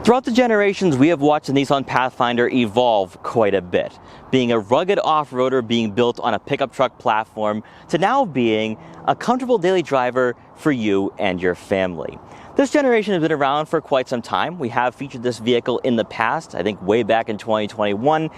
Throughout the generations, we have watched the Nissan Pathfinder evolve quite a bit, being a rugged off-roader being built on a pickup truck platform to now being a comfortable daily driver for you and your family. This generation has been around for quite some time. We have featured this vehicle in the past, I think way back in 2021.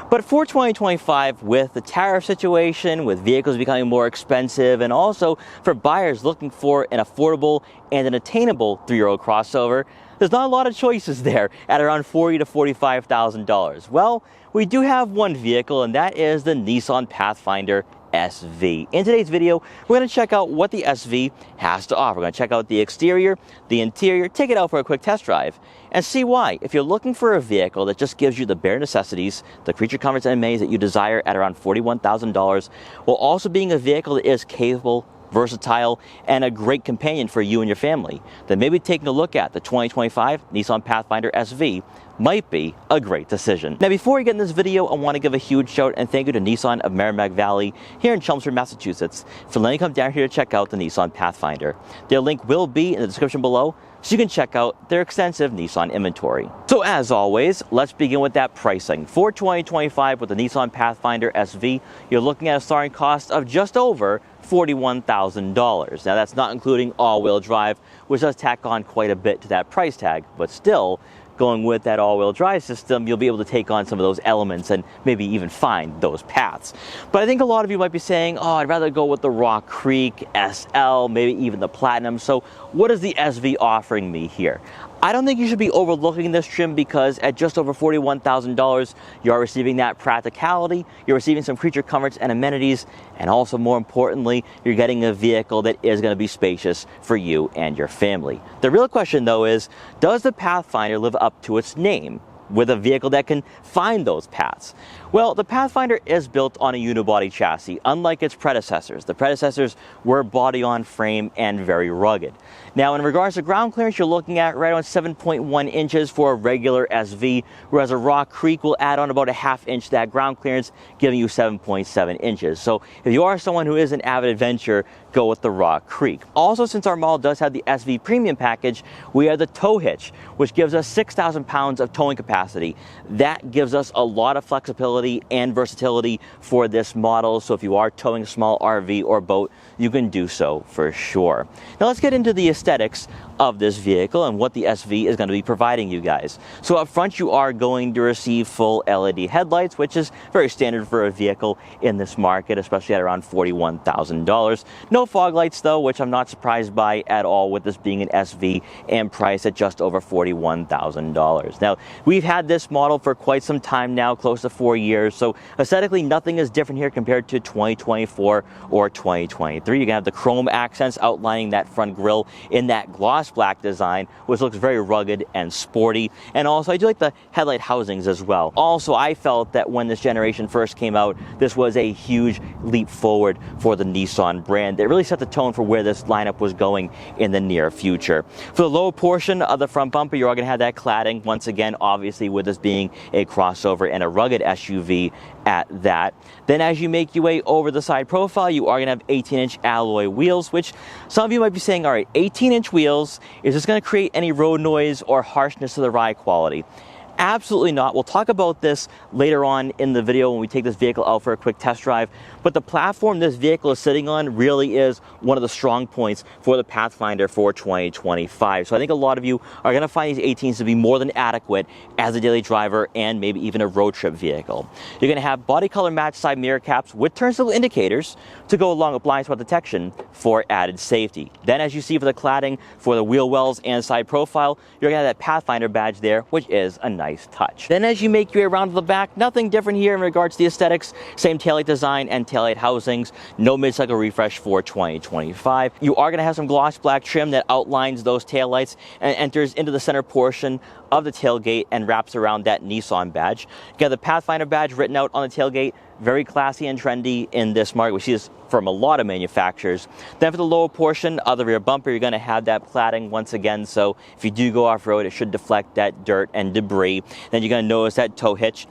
But for 2025, with the tariff situation, with vehicles becoming more expensive, and also for buyers looking for an affordable and an attainable 3-year-old crossover, there's not a lot of choices there at around $40,000 to $45,000. Well, we do have one vehicle, and that is the Nissan Pathfinder SV. In today's video, we're going to check out what the SV has to offer. We're going to check out the exterior, the interior, take it out for a quick test drive, and see why. If you're looking for a vehicle that just gives you the bare necessities, the creature comforts and amenities that you desire at around $41,000, while also being a vehicle that is capable, versatile, and a great companion for you and your family, then maybe taking a look at the 2025 Nissan Pathfinder SV might be a great decision. Now, before we get in this video, I want to give a huge shout and thank you to Nissan of Merrimack Valley here in Chelmsford, Massachusetts, for letting me come down here to check out the Nissan Pathfinder. Their link will be in the description below, so you can check out their extensive Nissan inventory. So as always, let's begin with that pricing. For 2025 with the Nissan Pathfinder SV, you're looking at a starting cost of just over $41,000. Now, that's not including all-wheel drive, which does tack on quite a bit to that price tag, but still, going with that all-wheel drive system, you'll be able to take on some of those elements and maybe even find those paths. But I think a lot of you might be saying, oh, I'd rather go with the Rock Creek, SL, maybe even the Platinum. So what is the SV offering me here? I don't think you should be overlooking this trim, because at just over $41,000, you are receiving that practicality, you're receiving some creature comforts and amenities, and also more importantly, you're getting a vehicle that is going to be spacious for you and your family. The real question though is, does the Pathfinder live up to its name with a vehicle that can find those paths? Well, the Pathfinder is built on a unibody chassis, unlike its predecessors. The predecessors were body on frame and very rugged. Now, in regards to ground clearance, you're looking at right around 7.1 inches for a regular SV, whereas a Rock Creek will add on about a ½ inch to that ground clearance, giving you 7.7 inches. So if you are someone who is an avid adventurer, go with the Rock Creek. Also, since our model does have the SV Premium package, we have the tow hitch, which gives us 6,000 pounds of towing capacity. That gives us a lot of flexibility and versatility for this model. So if you are towing a small RV or boat, you can do so for sure. Now let's get into the aesthetics of this vehicle and what the SV is going to be providing you guys. So up front, you are going to receive full LED headlights, which is very standard for a vehicle in this market, especially at around $41,000. No fog lights though, which I'm not surprised by at all with this being an SV and priced at just over $41,000. Now, we've had this model for quite some time now, close to 4 years, so aesthetically nothing is different here compared to 2024 or 2023. You're gonna have the chrome accents outlining that front grille in that gloss black design, which looks very rugged and sporty. And also, I do like the headlight housings as well. Also, I felt that when this generation first came out, this was a huge leap forward for the Nissan brand. It really set the tone for where this lineup was going in the near future. For the lower portion of the front bumper, you're going to have that cladding, once again, obviously with this being a crossover and a rugged SUV at that. Then as you make your way over the side profile, you are going to have 18-inch alloy wheels, which some of you might be saying, all right, 18-inch wheels, is this going to create any road noise or harshness to the ride quality? Absolutely not. We'll talk about this later on in the video when we take this vehicle out for a quick test drive. But the platform this vehicle is sitting on really is one of the strong points for the Pathfinder for 2025. So I think a lot of you are going to find these 18s to be more than adequate as a daily driver and maybe even a road trip vehicle. You're going to have body color match side mirror caps with turn signal indicators to go along with blind spot detection for added safety. Then, as you see for the cladding for the wheel wells and side profile, you're going to have that Pathfinder badge there, which is a nice touch. Then as you make your way around to the back, nothing different here in regards to the aesthetics. Same taillight design and taillight housings. No mid-cycle refresh for 2025. You are going to have some gloss black trim that outlines those taillights and enters into the center portion of the tailgate and wraps around that Nissan badge. You got the Pathfinder badge written out on the tailgate. Very classy and trendy in this market. We see this from a lot of manufacturers. Then for the lower portion of the rear bumper, you're going to have that cladding once again, so if you do go off-road, it should deflect that dirt and debris. Then you're going to notice that tow hitch.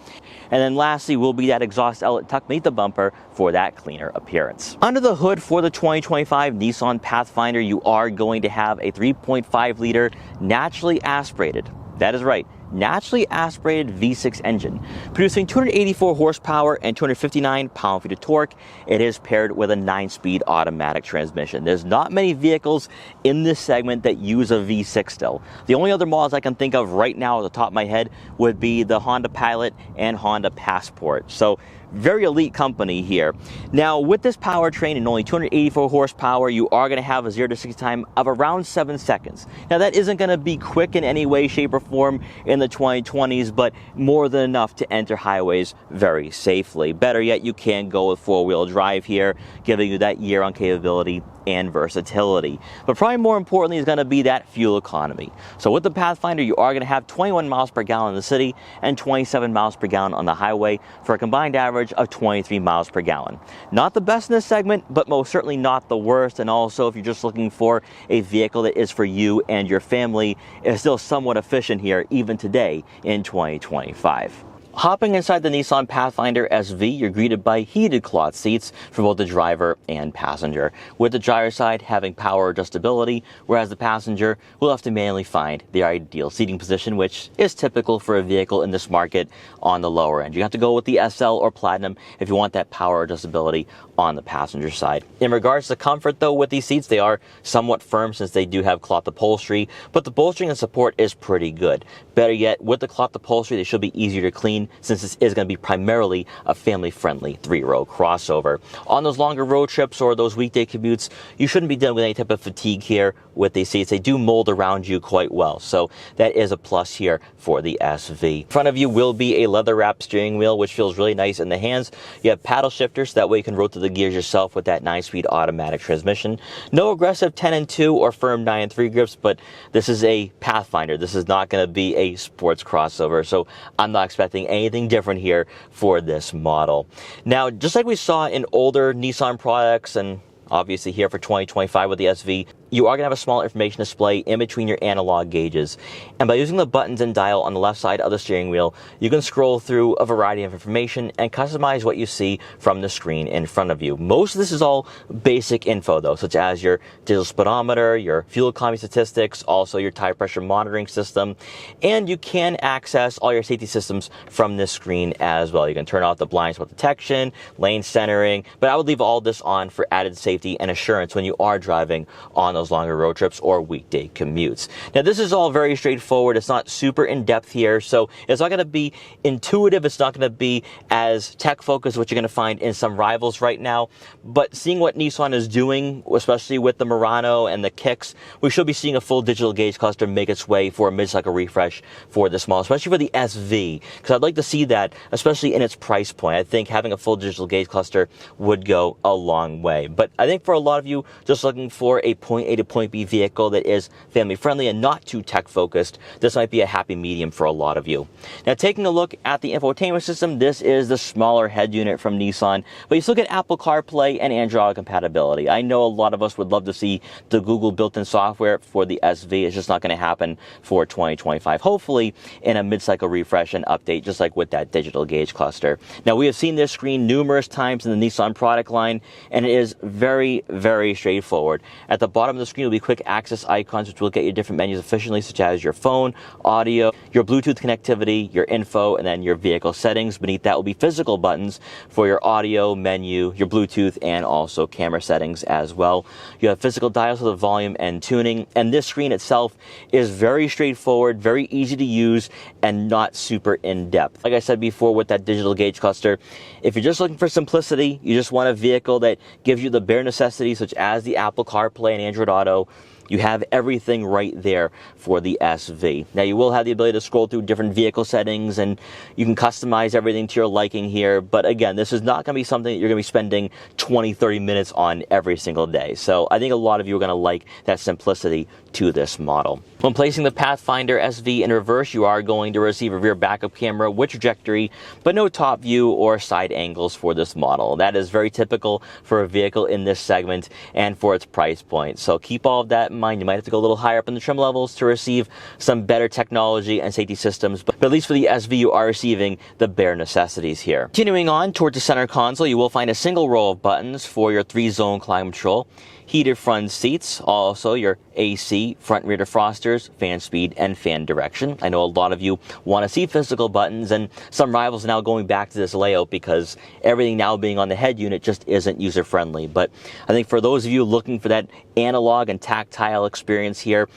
And then lastly will be that exhaust outlet tucked beneath the bumper for that cleaner appearance. Under the hood for the 2025 Nissan Pathfinder, you are going to have a 3.5 liter naturally aspirated That is right, naturally aspirated V6 engine. Producing 284 horsepower and 259 pound-feet of torque, it is paired with a 9-speed automatic transmission. There's not many vehicles in this segment that use a V6 still. The only other models I can think of right now at the top of my head would be the Honda Pilot and Honda Passport. So very elite company here. Now with this powertrain and only 284 horsepower, you are going to have a 0 to 60 time of around 7 seconds. Now that isn't going to be quick in any way, shape, or form in the 2020s, but more than enough to enter highways very safely. Better yet, you can go with 4-wheel drive here, giving you that year-round capability and versatility. But probably more importantly is going to be that fuel economy. So with the Pathfinder, you are going to have 21 miles per gallon in the city and 27 miles per gallon on the highway for a combined average of 23 miles per gallon. Not the best in this segment, but most certainly not the worst. And also, if you're just looking for a vehicle that is for you and your family, it's still somewhat efficient here even today in 2025. Hopping inside the Nissan Pathfinder SV, you're greeted by heated cloth seats for both the driver and passenger, with the driver's side having power adjustability, whereas the passenger will have to manually find the ideal seating position, which is typical for a vehicle in this market on the lower end. You have to go with the SL or Platinum if you want that power adjustability on the passenger side. In regards to comfort though, with these seats, they are somewhat firm since they do have cloth upholstery, but the bolstering and support is pretty good. Better yet, with the cloth upholstery, they should be easier to clean since this is going to be primarily a family-friendly 3-row crossover. On those longer road trips or those weekday commutes, you shouldn't be dealing with any type of fatigue here with these seats. They do mold around you quite well, so that is a plus here for the SV. In front of you will be a leather-wrapped steering wheel, which feels really nice in the hands. You have paddle shifters, so that way you can rotate the gears yourself with that 9-speed automatic transmission. No aggressive 10 and 2 or firm 9 and 3 grips, but this is a Pathfinder. This is not going to be a sports crossover, so I'm not expecting anything different here for this model. Now, just like we saw in older Nissan products and obviously here for 2025 with the SV, you are going to have a small information display in between your analog gauges. And by using the buttons and dial on the left side of the steering wheel, you can scroll through a variety of information and customize what you see from the screen in front of you. Most of this is all basic info though, such as your digital speedometer, your fuel economy statistics, also your tire pressure monitoring system, and you can access all your safety systems from this screen as well. You can turn off the blind spot detection, lane centering, but I would leave all this on for added safety and assurance when you are driving on those longer road trips or weekday commutes. Now this is all very straightforward. It's not super in-depth here, so it's not going to be intuitive. It's not going to be as tech focused, which you're going to find in some rivals right now. But seeing what Nissan is doing, especially with the Murano and the Kicks, we should be seeing a full digital gauge cluster make its way for a mid-cycle refresh for this model, especially for the SV, because I'd like to see that, especially in its price point. I think having a full digital gauge cluster would go a long way. But I think for a lot of you just looking for a point A to point B vehicle that is family friendly and not too tech focused, this might be a happy medium for a lot of you. Now taking a look at the infotainment system, this is the smaller head unit from Nissan, but you still get Apple CarPlay and Android Auto compatibility. I know a lot of us would love to see the Google built-in software for the SV. It's just not going to happen for 2025. Hopefully in a mid-cycle refresh and update, just like with that digital gauge cluster. Now we have seen this screen numerous times in the Nissan product line, and it is very, very straightforward. At the bottom of the screen will be quick access icons, which will get you different menus efficiently, such as your phone, audio, your Bluetooth connectivity, your info, and then your vehicle settings. Beneath that will be physical buttons for your audio, menu, your Bluetooth, and also camera settings as well. You have physical dials for the volume and tuning, and this screen itself is very straightforward, very easy to use, and not super in-depth. Like I said before with that digital gauge cluster, if you're just looking for simplicity, you just want a vehicle that gives you the bare necessities, such as the Apple CarPlay and Android Auto, you have everything right there for the SV. Now you will have the ability to scroll through different vehicle settings and you can customize everything to your liking here. But again, this is not going to be something that you're going to be spending 20-30 minutes on every single day. So I think a lot of you are going to like that simplicity to this model. When placing the Pathfinder SV in reverse, you are going to receive a rear backup camera with trajectory, but no top view or side angles for this model. That is very typical for a vehicle in this segment and for its price point. So keep all of that in mind. You might have to go a little higher up in the trim levels to receive some better technology and safety systems, but at least for the SV, you are receiving the bare necessities here. Continuing on towards the center console, you will find a single row of buttons for your 3-zone climate control. heated front seats, also your AC, front rear defrosters, fan speed, and fan direction. I know a lot of you want to see physical buttons, and some rivals are now going back to this layout because everything now being on the head unit just isn't user-friendly. But I think for those of you looking for that analog and tactile experience here,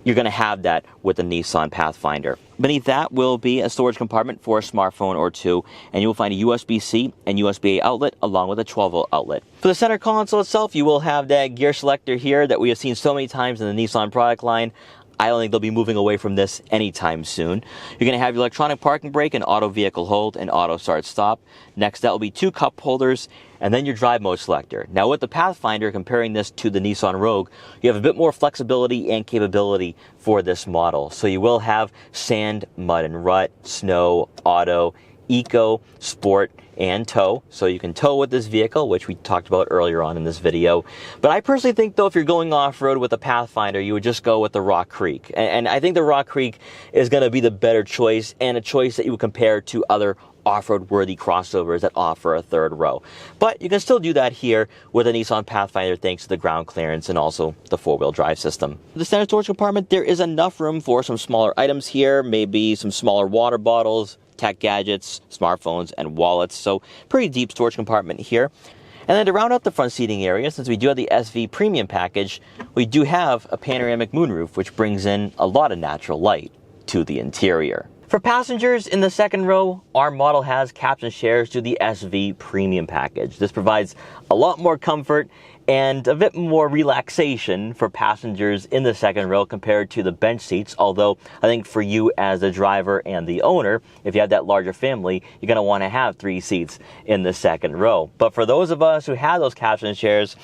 you're going to have that with the Nissan Pathfinder. Beneath that will be a storage compartment for a smartphone or two, and you will find a USB-C and USB-A outlet along with a 12-volt outlet. For the center console itself, you will have that gear selector here that we have seen so many times in the Nissan product line. I don't think they'll be moving away from this anytime soon. You're going to have your electronic parking brake and auto vehicle hold and auto start stop. Next, that will be 2 cup holders and then your drive mode selector. Now with the Pathfinder, comparing this to the Nissan Rogue, you have a bit more flexibility and capability for this model. So you will have sand, mud and rut, snow, auto, eco, sport, and tow. So you can tow with this vehicle, which we talked about earlier on in this video. But I personally think, though, if you're going off-road with a Pathfinder, you would just go with the Rock Creek. And I think the Rock Creek is going to be the better choice, and a choice that you would compare to other off-road worthy crossovers that offer a third row. But you can still do that here with a Nissan Pathfinder thanks to the ground clearance and also the 4-wheel drive system. The standard storage compartment, there is enough room for some smaller items here, maybe some smaller water bottles, tech gadgets, smartphones, and wallets. So pretty deep storage compartment here. And then to round out the front seating area, since we do have the SV Premium package, we do have a panoramic moonroof, which brings in a lot of natural light to the interior. For passengers in the second row, our model has captain chairs to the SV Premium package. This provides a lot more comfort and a bit more relaxation for passengers in the second row compared to the bench seats, although I think for you as the driver and the owner, if you have that larger family, you're going to want to have 3 seats in the second row. But for those of us who have those captain chairs,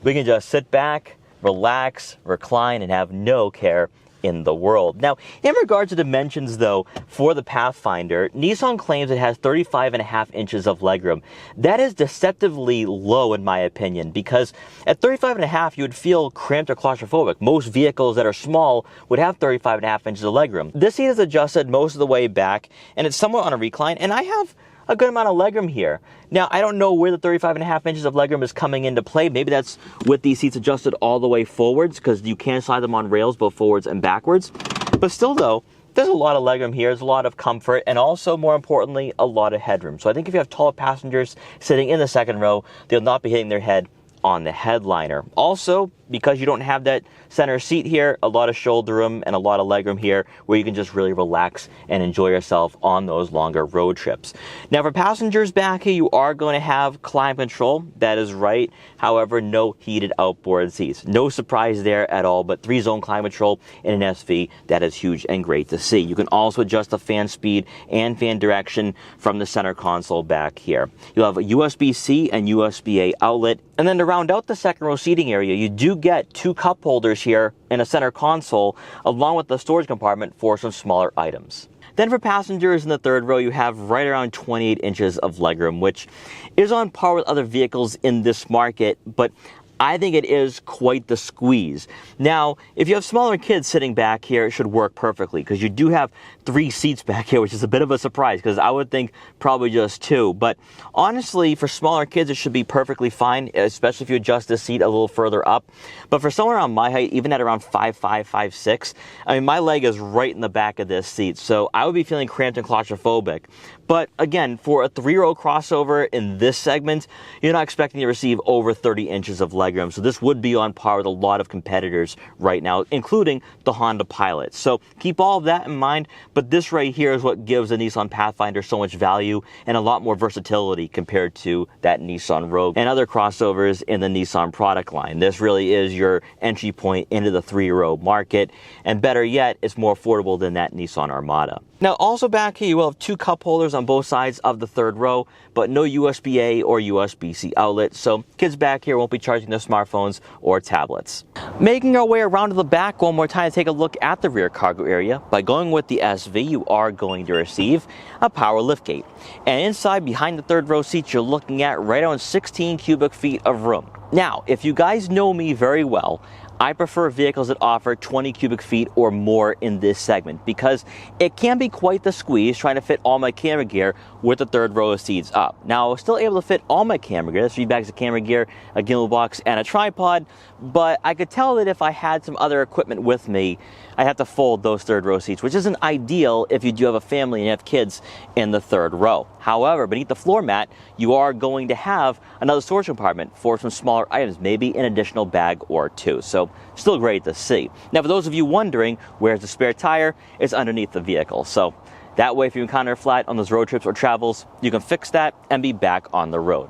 we can just sit back, relax, recline, and have no care in the world. Now, in regards to dimensions though, for the Pathfinder, Nissan claims it has 35.5 inches of legroom. That is deceptively low in my opinion, because at 35.5 you would feel cramped or claustrophobic. Most vehicles that are small would have 35.5 inches of legroom. This seat is adjusted most of the way back, and it's somewhat on a recline, and I have a good amount of legroom here. Now, I don't know where the 35.5 inches of legroom is coming into play. Maybe that's with these seats adjusted all the way forwards, because you can slide them on rails both forwards and backwards. But still though, there's a lot of legroom here, there's a lot of comfort, and also, more importantly, a lot of headroom. So I think if you have tall passengers sitting in the second row, they'll not be hitting their head on the headliner. Also, because you don't have that center seat here, a lot of shoulder room and a lot of legroom here where you can just really relax and enjoy yourself on those longer road trips. Now for passengers back here, you are going to have climate control. That is right. However, no heated outboard seats. No surprise there at all, but 3-zone climate control in an SV, that is huge and great to see. You can also adjust the fan speed and fan direction from the center console back here. You'll have a USB-C and USB-A outlet. And then to round out the second row seating area, you do get 2 cup holders here in a center console, along with the storage compartment for some smaller items. Then for passengers in the third row, you have right around 28 inches of legroom, which is on par with other vehicles in this market, but I think it is quite the squeeze. Now, if you have smaller kids sitting back here, it should work perfectly, because you do have 3 seats back here, which is a bit of a surprise, because I would think probably just 2. But honestly, for smaller kids, it should be perfectly fine, especially if you adjust the seat a little further up. But for someone around my height, even at around 5'5", 5'6", I mean, my leg is right in the back of this seat, so I would be feeling cramped and claustrophobic. But again, for a 3-row crossover in this segment, you're not expecting to receive over 30 inches of legroom. So this would be on par with a lot of competitors right now, including the Honda Pilot. So keep all of that in mind, but this right here is what gives the Nissan Pathfinder so much value and a lot more versatility compared to that Nissan Rogue and other crossovers in the Nissan product line. This really is your entry point into the 3-row market, and better yet, it's more affordable than that Nissan Armada. Now, also back here, you will have 2 cup holders on both sides of the third row, but no USB-A or USB-C outlet, so kids back here won't be charging their smartphones or tablets. Making our way around to the back one more time to take a look at the rear cargo area. By going with the SV, you are going to receive a power liftgate. And inside, behind the third row seats, you're looking at right around 16 cubic feet of room. Now, if you guys know me very well, I prefer vehicles that offer 20 cubic feet or more in this segment because it can be quite the squeeze trying to fit all my camera gear with the third row of seats up. Now, I was still able to fit all my camera gear, that's 3 bags of camera gear, a gimbal box, and a tripod, but I could tell that if I had some other equipment with me, I'd have to fold those third row seats, which isn't ideal if you do have a family and you have kids in the third row. However, beneath the floor mat, you are going to have another storage compartment for some smaller items, maybe an additional bag or two. So still great to see. Now, for those of you wondering where's the spare tire, it's underneath the vehicle. So that way, if you encounter a flat on those road trips or travels, you can fix that and be back on the road.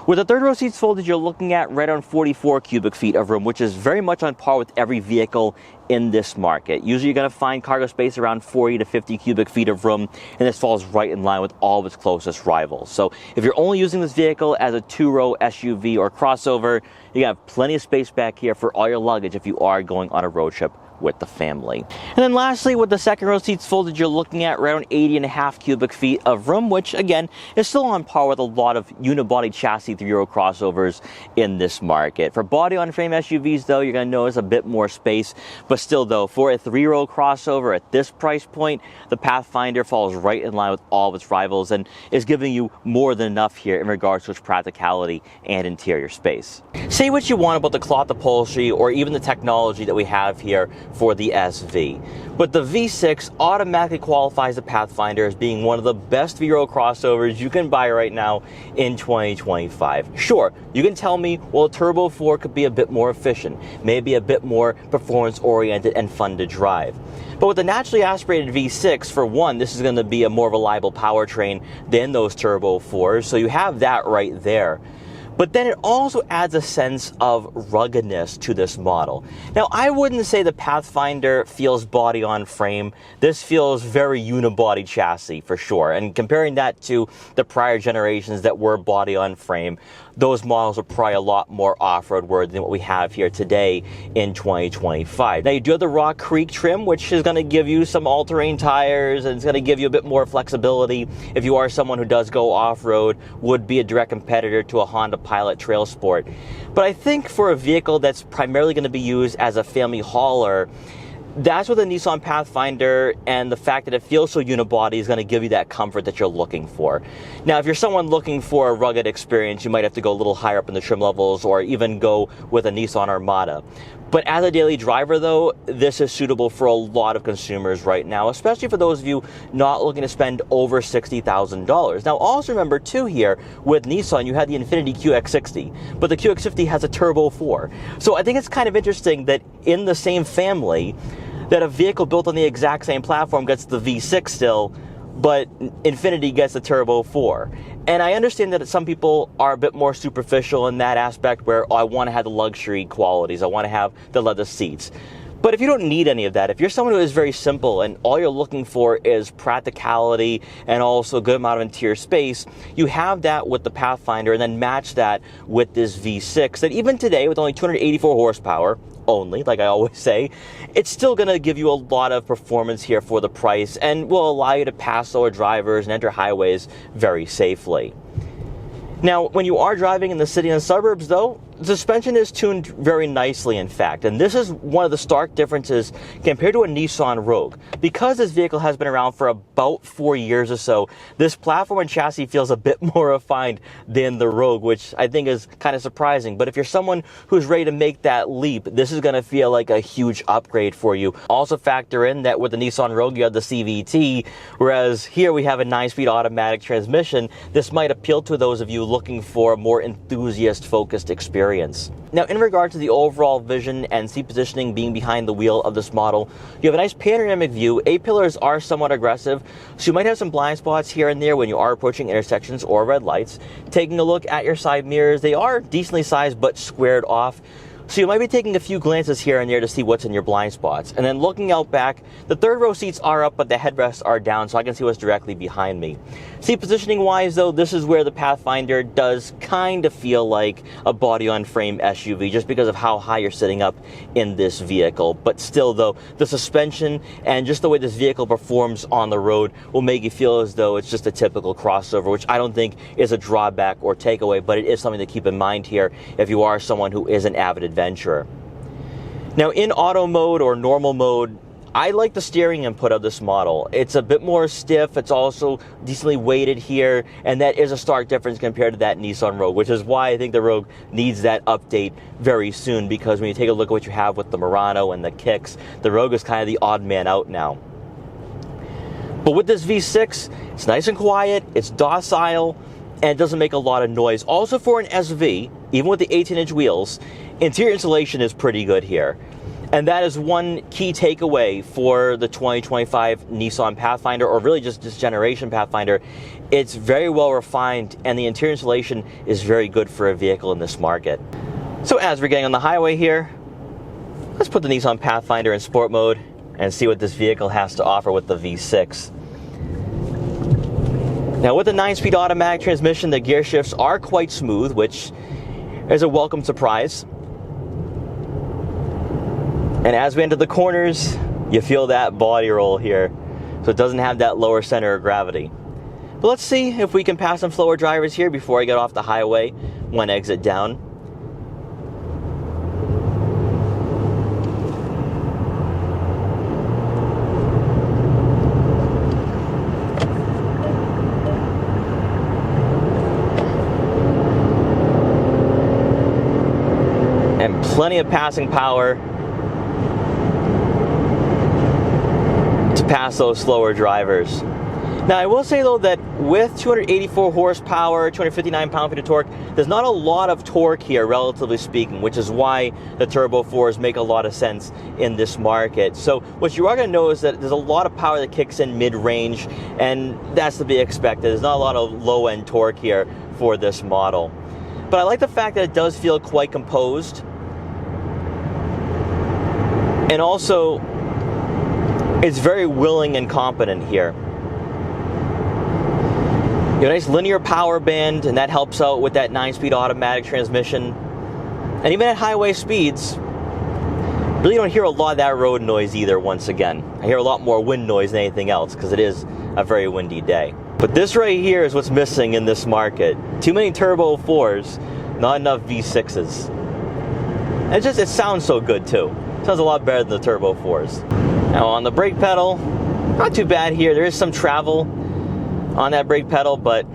With the third row seats folded, you're looking at right around 44 cubic feet of room, which is very much on par with every vehicle in this market. Usually you're going to find cargo space around 40 to 50 cubic feet of room, and this falls right in line with all of its closest rivals. So if you're only using this vehicle as a two-row SUV or crossover, you have plenty of space back here for all your luggage if you are going on a road trip with the family. And then lastly, with the second row seats folded, you're looking at around 80.5 cubic feet of room, which again is still on par with a lot of unibody chassis 3-row crossovers in this market. For body-on-frame SUVs though, you're going to notice a bit more space, but still though, for a 3-row crossover at this price point, the Pathfinder falls right in line with all of its rivals and is giving you more than enough here in regards to its practicality and interior space. Say what you want about the cloth upholstery or even the technology that we have here for the SV, but the V6 automatically qualifies the Pathfinder as being one of the best 3-row crossovers you can buy right now in 2025. Sure, you can tell me, well, a Turbo 4 could be a bit more efficient, maybe a bit more performance-oriented and fun to drive. But with the naturally aspirated V6, for one, this is going to be a more reliable powertrain than those Turbo 4s, so you have that right there. But then it also adds a sense of ruggedness to this model. Now, I wouldn't say the Pathfinder feels body on frame. This feels very unibody chassis for sure. And comparing that to the prior generations that were body on frame, those models are probably a lot more off-road worthy than what we have here today in 2025. Now, you do have the Rock Creek trim, which is going to give you some all-terrain tires, and it's going to give you a bit more flexibility if you are someone who does go off-road, would be a direct competitor to a Honda Pilot Trail Sport. But I think for a vehicle that's primarily going to be used as a family hauler, that's what the Nissan Pathfinder and the fact that it feels so unibody is going to give you that comfort that you're looking for. Now, if you're someone looking for a rugged experience, you might have to go a little higher up in the trim levels or even go with a Nissan Armada. But as a daily driver, though, this is suitable for a lot of consumers right now, especially for those of you not looking to spend over $60,000. Now, also remember, too, here with Nissan, you had the Infiniti QX60, but the QX50 has a Turbo 4. So I think it's kind of interesting that in the same family, that a vehicle built on the exact same platform gets the V6 still, but Infiniti gets the Turbo 4. And I understand that some people are a bit more superficial in that aspect where, oh, I want to have the luxury qualities, I want to have the leather seats. But if you don't need any of that, if you're someone who is very simple and all you're looking for is practicality and also a good amount of interior space, you have that with the Pathfinder and then match that with this V6 that even today with only 284 horsepower, only, like I always say, it's still going to give you a lot of performance here for the price and will allow you to pass slower drivers and enter highways very safely. Now, when you are driving in the city and suburbs, though, the suspension is tuned very nicely, in fact, and this is one of the stark differences compared to a Nissan Rogue. Because this vehicle has been around for about 4 years or so, this platform and chassis feels a bit more refined than the Rogue, which I think is kind of surprising. But if you're someone who's ready to make that leap, this is going to feel like a huge upgrade for you. Also factor in that with the Nissan Rogue, you have the CVT, whereas here we have a 9-speed automatic transmission. This might appeal to those of you looking for a more enthusiast-focused experience. Now, in regard to the overall vision and seat positioning being behind the wheel of this model, you have a nice panoramic view. A-pillars are somewhat aggressive, so you might have some blind spots here and there when you are approaching intersections or red lights. Taking a look at your side mirrors, they are decently sized but squared off. So you might be taking a few glances here and there to see what's in your blind spots. And then looking out back, the third row seats are up, but the headrests are down, so I can see what's directly behind me. Seat positioning wise, though, this is where the Pathfinder does kind of feel like a body-on-frame SUV, just because of how high you're sitting up in this vehicle. But still, though, the suspension and just the way this vehicle performs on the road will make you feel as though it's just a typical crossover, which I don't think is a drawback or takeaway, but it is something to keep in mind here if you are someone who is an avid adventurer. Now in auto mode or normal mode, I like the steering input of this model. It's a bit more stiff, it's also decently weighted here, and that is a stark difference compared to that Nissan Rogue, which is why I think the Rogue needs that update very soon, because when you take a look at what you have with the Murano and the kicks, the Rogue is kind of the odd man out now. But with this V6, it's nice and quiet, it's docile, and it doesn't make a lot of noise. Also for an SV, even with the 18-inch wheels, interior insulation is pretty good here. And that is one key takeaway for the 2025 Nissan Pathfinder, or really just this generation Pathfinder. It's very well refined, and the interior insulation is very good for a vehicle in this market. So as we're getting on the highway here, let's put the Nissan Pathfinder in sport mode and see what this vehicle has to offer with the V6. Now with the 9-speed automatic transmission, the gear shifts are quite smooth, which is a welcome surprise. And as we enter the corners, you feel that body roll here, so it doesn't have that lower center of gravity. But let's see if we can pass some slower drivers here before I get off the highway, one exit down. And plenty of passing power pass those slower drivers. Now I will say though that with 284 horsepower, 259 pound-feet of torque, there's not a lot of torque here relatively speaking, which is why the Turbo 4s make a lot of sense in this market. So what you are going to know is that there's a lot of power that kicks in mid-range, and that's to be expected. There's not a lot of low-end torque here for this model. But I like the fact that it does feel quite composed, and also it's very willing and competent here. You have a nice linear power band, and that helps out with that 9-speed automatic transmission. And even at highway speeds, really don't hear a lot of that road noise either once again. I hear a lot more wind noise than anything else because it is a very windy day. But this right here is what's missing in this market. Too many Turbo 4s, not enough V6s. And it sounds so good too. It sounds a lot better than the Turbo 4s. Now on the brake pedal, not too bad here. There is some travel on that brake pedal, but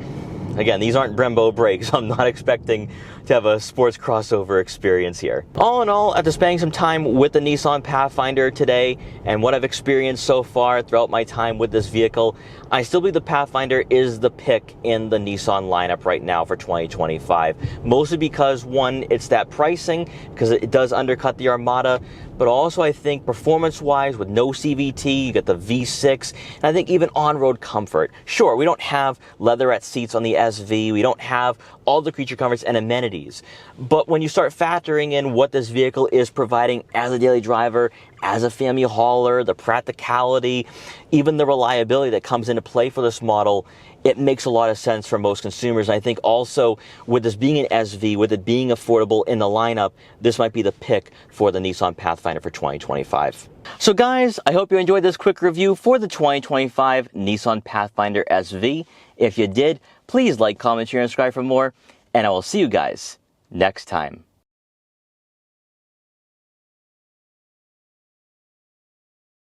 again, these aren't Brembo brakes, so I'm not expecting to have a sports crossover experience here. All in all, after spending some time with the Nissan Pathfinder today and what I've experienced so far throughout my time with this vehicle, I still believe the Pathfinder is the pick in the Nissan lineup right now for 2025. Mostly because, one, it's that pricing, because it does undercut the Armada, but also I think performance-wise, with no CVT, you get the V6, and I think even on-road comfort. Sure, we don't have leatherette seats on the SV, we don't have all the creature comforts and amenities, but when you start factoring in what this vehicle is providing as a daily driver, as a family hauler, the practicality, even the reliability that comes into play for this model, it makes a lot of sense for most consumers. And I think also with this being an SV, with it being affordable in the lineup, this might be the pick for the Nissan Pathfinder for 2025. So guys, I hope you enjoyed this quick review for the 2025 Nissan Pathfinder SV. If you did, please like, comment, share, and subscribe for more, and I will see you guys next time.